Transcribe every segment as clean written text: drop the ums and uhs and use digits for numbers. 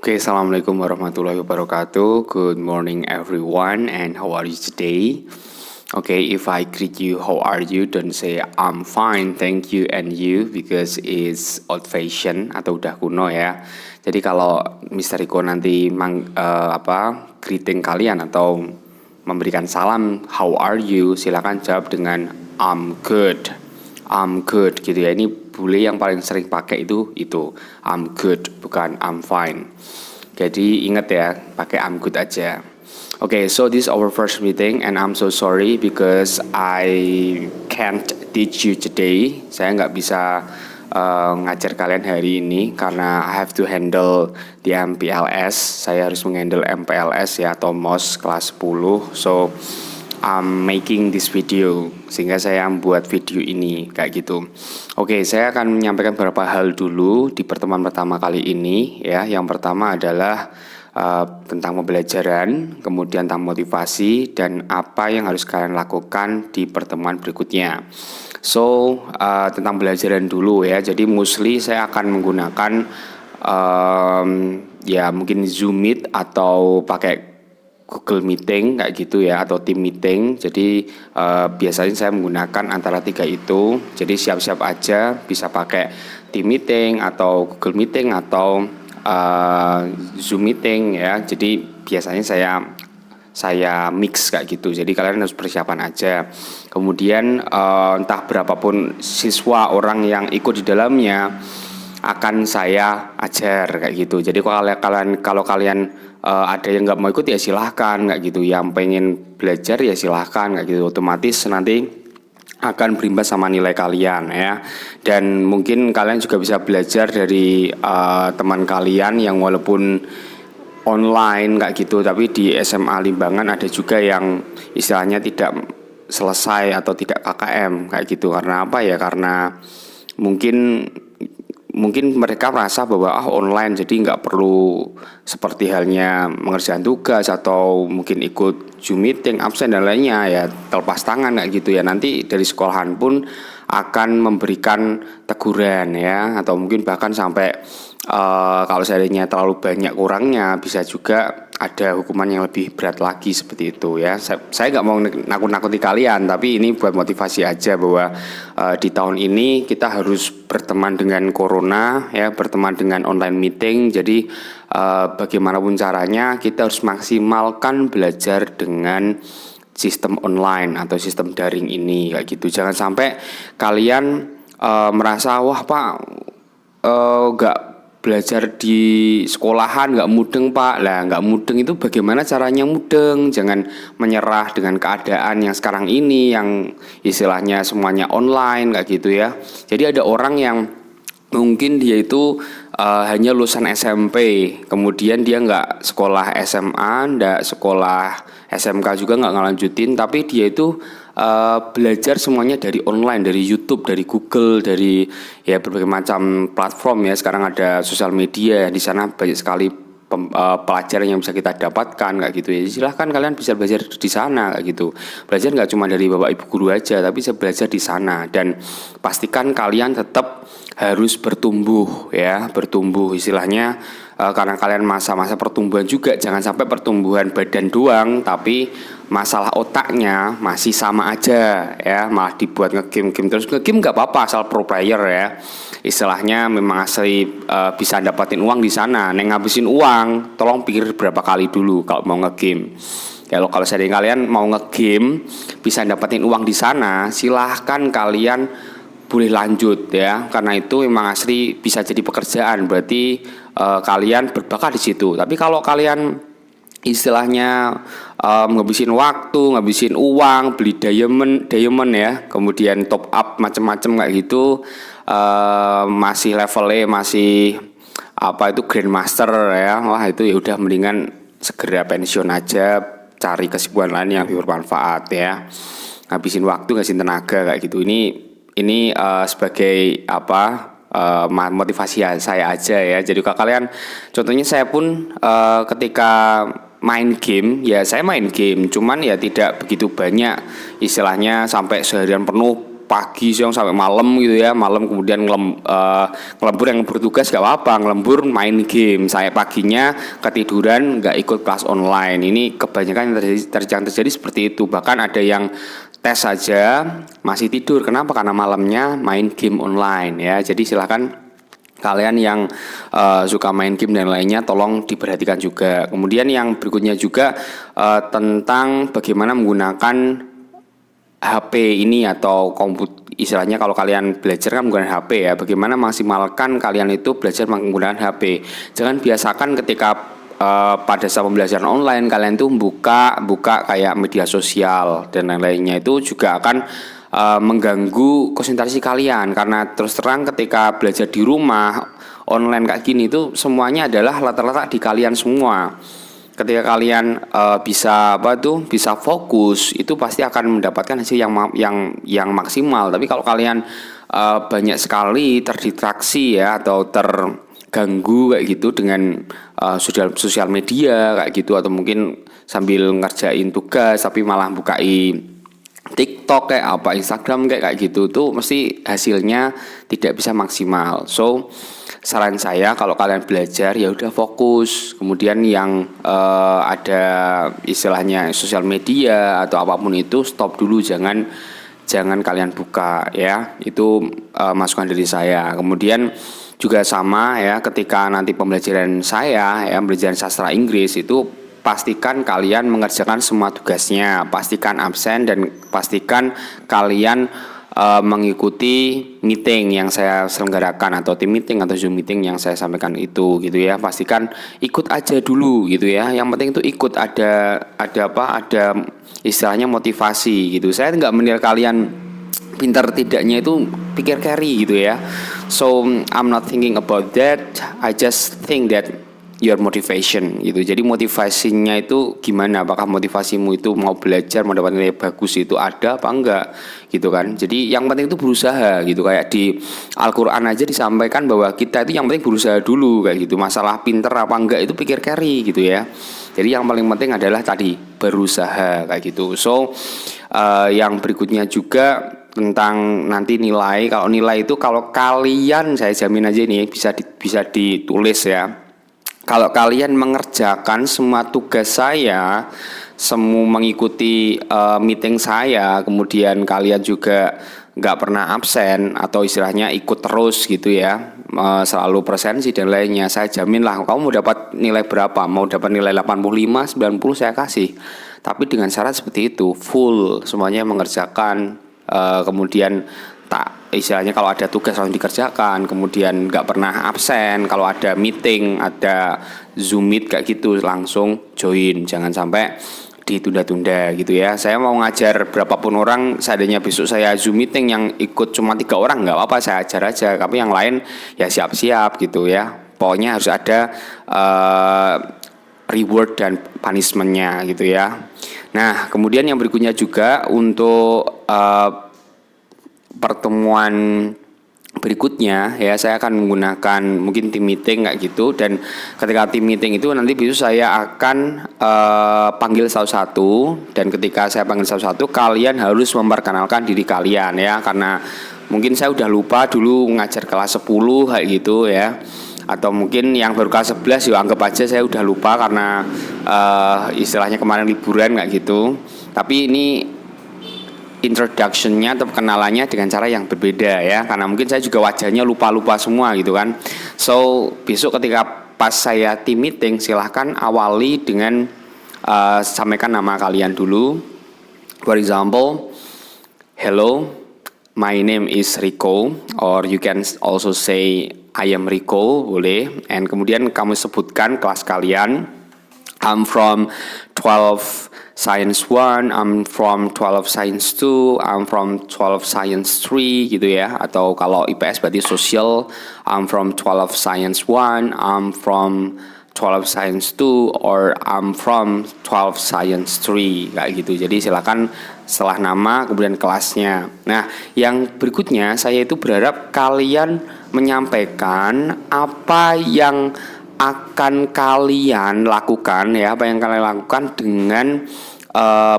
Okay, Assalamualaikum warahmatullahi wabarakatuh. Good morning everyone, and how are you today? Okay, if I greet you, how are you? Don't say I'm fine, thank you, and you, because it's old fashion atau udah kuno ya. Jadi kalau Mister Riko nanti greeting kalian atau memberikan salam how are you, silakan jawab dengan I'm good. I'm good gitu ya. Ini bule yang paling sering pakai itu I'm good, bukan I'm fine. Jadi ingat ya, pakai I'm good aja. Okay, so this is our first meeting and I'm so sorry because I can't teach you today. Saya nggak bisa ngajar kalian hari ini karena I have to handle the MPLS. Saya harus menghandle MPLS ya, atau MOS kelas 10. So I'm making this video, sehingga saya membuat video ini kayak gitu. Oke, saya akan menyampaikan beberapa hal dulu di pertemuan pertama kali ini ya. Yang pertama adalah tentang pembelajaran, kemudian tentang motivasi dan apa yang harus kalian lakukan di pertemuan berikutnya. So, tentang pembelajaran dulu ya. Jadi mostly saya akan menggunakan ya mungkin Zoom Meet atau pakai Google Meeting kayak gitu ya, atau Team Meeting. Jadi biasanya saya menggunakan antara 3 itu. Jadi siap-siap aja bisa pakai Team Meeting atau Google Meeting atau Zoom Meeting ya. Jadi biasanya saya mix kayak gitu. Jadi kalian harus persiapan aja. Kemudian entah berapapun siswa orang yang ikut di dalamnya akan saya ajar kayak gitu. Jadi kalau kalian ada yang nggak mau ikut ya silahkan kayak gitu. Yang pengen belajar ya silahkan kayak gitu. Otomatis nanti akan berimbas sama nilai kalian ya. Dan mungkin kalian juga bisa belajar dari teman kalian yang walaupun online kayak gitu, tapi di SMA Limbangan ada juga yang istilahnya tidak selesai atau tidak KKM kayak gitu. Karena apa ya? Karena mungkin mereka merasa bahwa online jadi nggak perlu seperti halnya mengerjakan tugas atau mungkin ikut Zoom meeting, absen dan lainnya ya, terlepas tangan kayak gitu ya. Nanti dari sekolahan pun akan memberikan teguran ya, atau mungkin bahkan sampai kalau seandainya terlalu banyak kurangnya bisa juga ada hukuman yang lebih berat lagi seperti itu ya. Saya nggak mau nakut-nakuti kalian, tapi ini buat motivasi aja bahwa di tahun ini kita harus berteman dengan corona ya, berteman dengan online meeting. Jadi bagaimanapun caranya kita harus maksimalkan belajar dengan sistem online atau sistem daring ini kayak gitu. Jangan sampai kalian merasa wah Pak nggak belajar di sekolahan nggak mudeng Pak. Lah nggak mudeng itu bagaimana caranya mudeng? Jangan menyerah dengan keadaan yang sekarang ini yang istilahnya semuanya online kayak gitu ya. Jadi ada orang yang mungkin dia itu hanya lulusan SMP, kemudian dia nggak sekolah SMA, nggak sekolah SMK juga nggak ngelanjutin, tapi dia itu belajar semuanya dari online, dari YouTube, dari Google, dari ya berbagai macam platform ya. Sekarang ada sosial media, di sana banyak sekali pelajaran yang bisa kita dapatkan kayak gitu ya. Silahkan kalian bisa belajar di sana kayak gitu. Belajar nggak cuma dari bapak ibu guru aja, tapi bisa belajar di sana. Dan pastikan kalian tetap harus bertumbuh ya, bertumbuh istilahnya karena kalian masa-masa pertumbuhan juga. Jangan sampai pertumbuhan badan doang, tapi masalah otaknya masih sama aja ya, malah dibuat ngegame terus. Ngegame nggak apa-apa asal pro player ya. Istilahnya memang asli bisa dapatin uang di sana. Neng ngabisin uang, tolong pikir berapa kali dulu kalau mau ngegame. Kalau seandainya kalian mau ngegame bisa dapatin uang di sana, silahkan kalian boleh lanjut ya, karena itu memang asli bisa jadi pekerjaan. Berarti kalian berbakat di situ. Tapi kalau kalian istilahnya ngabisin waktu, ngabisin uang, beli diamond ya, kemudian top up macam-macam kayak gitu, masih levelnya masih grandmaster ya, wah itu ya udah mendingan segera pensiun aja, cari kesibukan lain yang lebih bermanfaat ya. Ngabisin waktu, ngabisin tenaga kayak gitu. Ini sebagai motivasi saya aja ya. Jadi kalau kalian, contohnya saya pun ketika main game ya, saya main game, cuman ya tidak begitu banyak istilahnya sampai seharian penuh pagi siang sampai malam gitu ya, malam kemudian ngelembur, yang bertugas gak apa-apa, ngelembur main game, saya paginya ketiduran nggak ikut kelas online. Ini kebanyakan yang terjadi seperti itu. Bahkan ada yang tes saja masih tidur. Kenapa? Karena malamnya main game online ya. Jadi silakan kalian yang suka main game dan lainnya tolong diperhatikan juga. Kemudian yang berikutnya juga tentang bagaimana menggunakan HP ini atau komputer, istilahnya kalau kalian belajar kan menggunakan HP ya. Bagaimana maksimalkan kalian itu belajar menggunakan HP. Jangan biasakan ketika pada saat pembelajaran online kalian tuh buka kayak media sosial dan lain-lainnya, itu juga akan mengganggu konsentrasi kalian. Karena terus terang ketika belajar di rumah online kayak gini itu semuanya adalah letak-letak di kalian semua. Ketika kalian bisa fokus, itu pasti akan mendapatkan hasil yang maksimal. Tapi kalau kalian banyak sekali terdistraksi ya atau terganggu kayak gitu dengan sosial media kayak gitu, atau mungkin sambil ngerjain tugas tapi malah bukain TikTok kayak apa, Instagram kayak gitu, tuh mesti hasilnya tidak bisa maksimal. So saran saya kalau kalian belajar ya udah fokus. Kemudian yang ada istilahnya sosial media atau apapun itu stop dulu, jangan kalian buka ya. Itu masukan dari saya. Kemudian juga sama ya, ketika nanti pembelajaran saya ya, pembelajaran sastra Inggris itu pastikan kalian mengerjakan semua tugasnya, pastikan absen, dan pastikan kalian mengikuti meeting yang saya selenggarakan atau team meeting atau Zoom meeting yang saya sampaikan itu gitu ya. Pastikan ikut aja dulu gitu ya. Yang penting itu ikut, ada istilahnya motivasi gitu. Saya nggak menilai kalian pintar tidaknya, itu pikir carry gitu ya. So I'm not thinking about that. I just think that your motivation gitu. Jadi motivasinya itu gimana? Apakah motivasimu itu mau belajar, mau dapat nilai bagus itu ada apa enggak gitu kan. Jadi yang penting itu berusaha gitu. Kayak di Al-Qur'an aja disampaikan bahwa kita itu yang penting berusaha dulu kayak gitu. Masalah pinter apa enggak itu pikir carry gitu ya. Jadi yang paling penting adalah tadi berusaha kayak gitu. So yang berikutnya juga tentang nanti nilai. Kalau nilai itu kalau kalian, saya jamin aja ini bisa ditulis ya. Kalau kalian mengerjakan semua tugas saya, semua mengikuti meeting saya, kemudian kalian juga nggak pernah absen atau istilahnya ikut terus gitu ya, selalu presensi dan lainnya, saya jamin lah kamu mau dapat nilai berapa, mau dapat nilai 85, 90 saya kasih. Tapi dengan syarat seperti itu, full semuanya mengerjakan, kemudian istilahnya kalau ada tugas langsung dikerjakan, kemudian nggak pernah absen, kalau ada meeting, ada Zoom meet kayak gitu langsung join, jangan sampai ditunda-tunda gitu ya. Saya mau ngajar berapapun orang, seandainya besok saya Zoom meeting yang ikut cuma 3 orang nggak apa-apa, saya ajar aja, tapi yang lain ya siap-siap gitu ya. Pokoknya harus ada reward dan punishmentnya gitu ya. Nah kemudian yang berikutnya juga untuk pertemuan berikutnya ya, saya akan menggunakan mungkin team meeting kayak gitu. Dan ketika team meeting itu nanti besok saya akan panggil satu-satu, dan ketika saya panggil satu-satu kalian harus memperkenalkan diri kalian ya, karena mungkin saya udah lupa dulu ngajar kelas 10 kayak gitu ya, atau mungkin yang baru kelas 11 ya anggap aja saya udah lupa karena istilahnya kemarin liburan kayak gitu. Tapi ini introduction-nya atau kenalannya dengan cara yang berbeda ya, karena mungkin saya juga wajahnya lupa-lupa semua gitu kan. So besok ketika pas saya team meeting, silahkan awali dengan sampaikan nama kalian dulu. For example, hello, my name is Rico, or you can also say I am Rico, boleh. And kemudian kamu sebutkan kelas kalian. I'm from 12 Science 1, I'm from 12 Science 2, I'm from 12 Science 3 gitu ya. Atau kalau IPS berarti Social, I'm from 12 Science 1, I'm from 12 Science 2, or I'm from 12 Science 3 kayak gitu. Jadi silakan setelah nama kemudian kelasnya. Nah yang berikutnya saya itu berharap kalian menyampaikan apa yang akan kalian lakukan ya, apa yang kalian lakukan dengan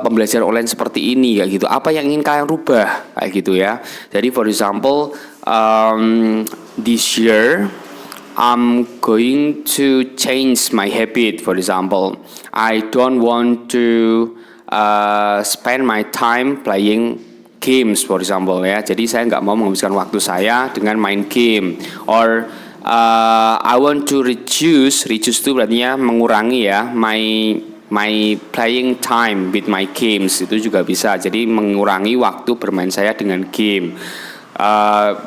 pembelajaran online seperti ini kayak gitu. Apa yang ingin kalian rubah kayak gitu ya. Jadi for example, this year I'm going to change my habit. For example, I don't want to spend my time playing games, for example ya. Jadi saya nggak mau menghabiskan waktu saya dengan main game. Or I want to reduce itu berarti mengurangi ya, my playing time with my games, itu juga bisa. Jadi mengurangi waktu bermain saya dengan game.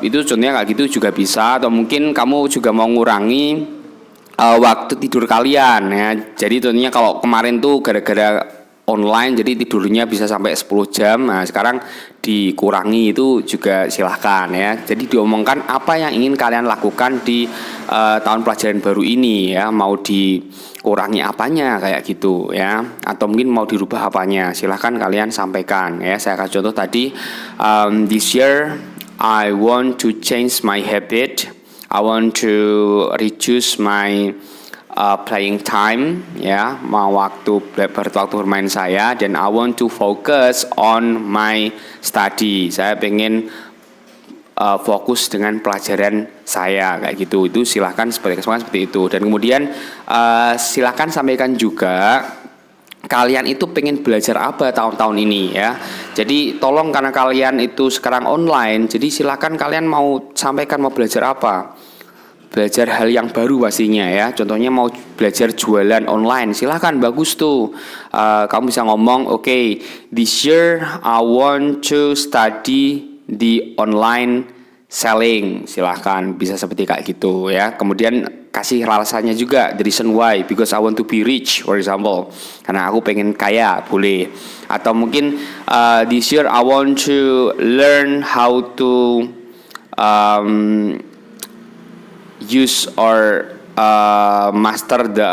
Itu contohnya kayak gitu juga bisa. Atau mungkin kamu juga mau ngurangi waktu tidur kalian ya. Jadi contohnya kalau kemarin tuh gara-gara online jadi tidurnya bisa sampai 10 jam. Nah, sekarang dikurangi, itu juga silahkan ya. Jadi diomongkan apa yang ingin kalian lakukan di tahun pelajaran baru ini ya. Mau dikurangi apanya kayak gitu ya. Atau mungkin mau dirubah apanya. Silahkan kalian sampaikan ya. Saya kasih contoh tadi, this year I want to change my habit. I want to reduce my playing time ya, mau waktu bermain saya, dan I want to focus on my study. Saya pengen fokus dengan pelajaran saya kayak gitu. Itu silahkan seperti itu. Dan kemudian silahkan sampaikan juga kalian itu pengen belajar apa tahun-tahun ini ya. Jadi tolong, karena kalian itu sekarang online, jadi silakan kalian mau sampaikan mau belajar apa. Belajar hal yang baru pastinya ya. Contohnya mau belajar jualan online, silahkan, bagus tuh. Kamu bisa ngomong, okay, this year I want to study the online selling, silahkan, bisa seperti kayak gitu ya. Kemudian kasih alasannya juga, the reason why, because I want to be rich, for example, karena aku pengen kaya, boleh. Atau mungkin this year I want to learn how to use or master the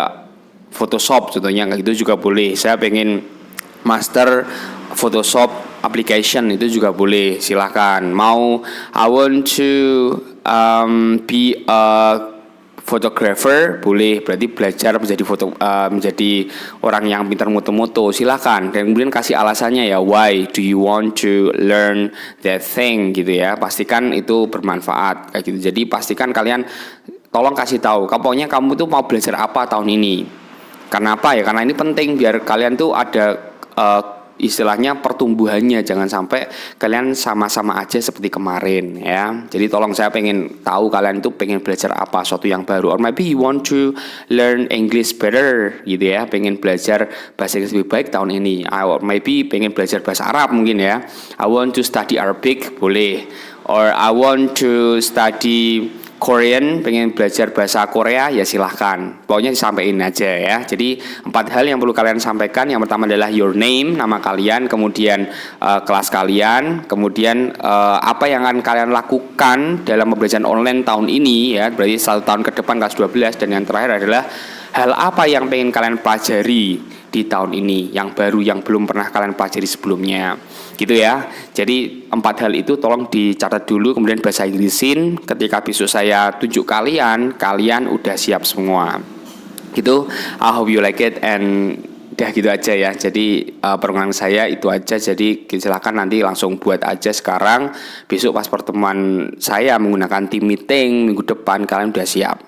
Photoshop, contohnya kayak gitu juga boleh. Saya pengen master Photoshop application, itu juga boleh, silahkan. Mau I want to be a photographer, boleh, berarti belajar menjadi orang yang pintar moto-moto, silahkan. Dan kemudian kasih alasannya ya, why do you want to learn that thing gitu ya. Pastikan itu bermanfaat kayak gitu. Jadi pastikan kalian tolong kasih tahu, pokoknya kamu tuh mau belajar apa tahun ini. Karena apa ya? Karena ini penting biar kalian tuh ada istilahnya pertumbuhannya, jangan sampai kalian sama-sama aja seperti kemarin ya. Jadi tolong, saya pengen tahu kalian itu pengen belajar apa, sesuatu yang baru. Or maybe you want to learn English better gitu ya, pengen belajar bahasa Inggris lebih baik tahun ini. Or maybe pengen belajar bahasa Arab mungkin ya. I want to study Arabic, boleh. Or I want to study Korean, pengen belajar bahasa Korea, ya silahkan. Pokoknya disampaikan aja ya. Jadi 4 hal yang perlu kalian sampaikan. Yang pertama adalah your name, nama kalian, kemudian kelas kalian, kemudian apa yang akan kalian lakukan dalam pembelajaran online tahun ini ya, berarti 1 tahun ke depan kelas 12. Dan yang terakhir adalah hal apa yang pengen kalian pelajari di tahun ini, yang baru, yang belum pernah kalian pelajari sebelumnya gitu ya. Jadi 4 hal itu tolong dicatat dulu, kemudian bahasa Inggrisin. Ketika besok saya tunjuk kalian udah siap semua gitu. I hope you like it, and udah gitu aja ya. Jadi perkenalan saya itu aja. Jadi silakan nanti langsung buat aja sekarang. Besok pas pertemuan saya menggunakan team meeting minggu depan, kalian udah siap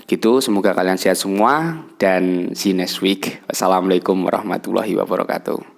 gitu. Semoga kalian sehat semua dan see you next week. Wassalamualaikum warahmatullahi wabarakatuh.